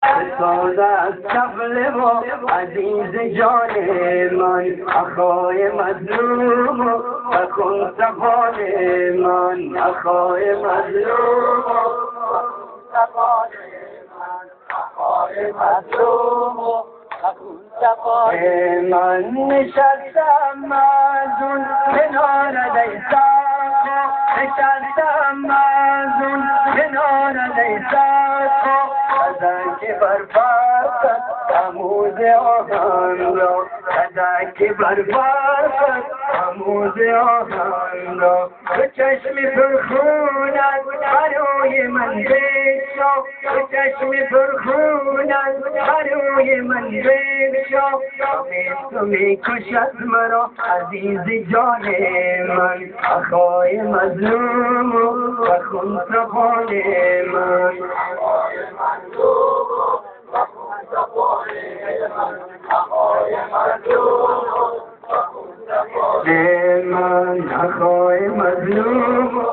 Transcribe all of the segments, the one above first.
ساز از طبل و عزیز جان من اخای مظلوم و خون سفال من اخای مظلوم و سفال من اخای مظلوم و خون سفال من نشستم مزون کنار لیساق نشستم مزون کنار لیساق که برباد آموز آهن را که برباد آموز آهن را به چشم پرخونت برای من بشو به چشم پرخونت برای من بشو تو میکشد مرا عزیز جان من اخای مظلوم و خون سفال من من اخای مظلوم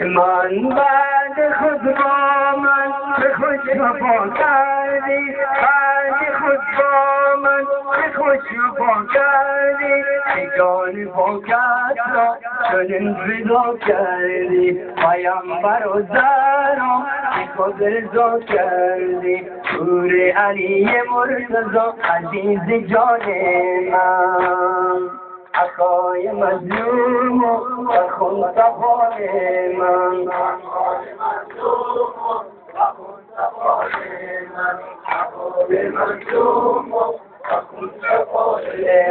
من بعد خود با من به خود وفا کردی بعد خود با من به خود وفا کردی جان پاکت را چنین فدا کردی پیامبر و زهرا که خود رضا کردی نور علی مرتضی عزیز جان من اخای مظلوم و خون سفال من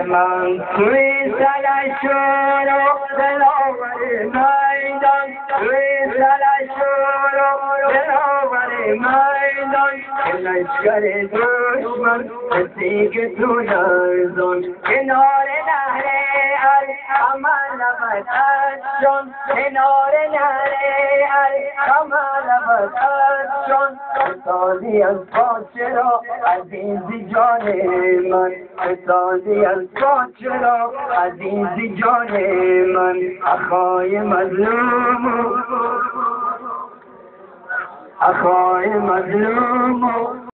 من توی سلشور و دلاور میدان توی سلشور و دلاور میدان که لشکر دشمن رسیگ تو نرزان کنار نهر عمل بدشان کنار نهر عمل بدشان سازی از باچه را عزیز جان من سازی از باچه را عزیز جان من اخای مظلوم اخای مظلوم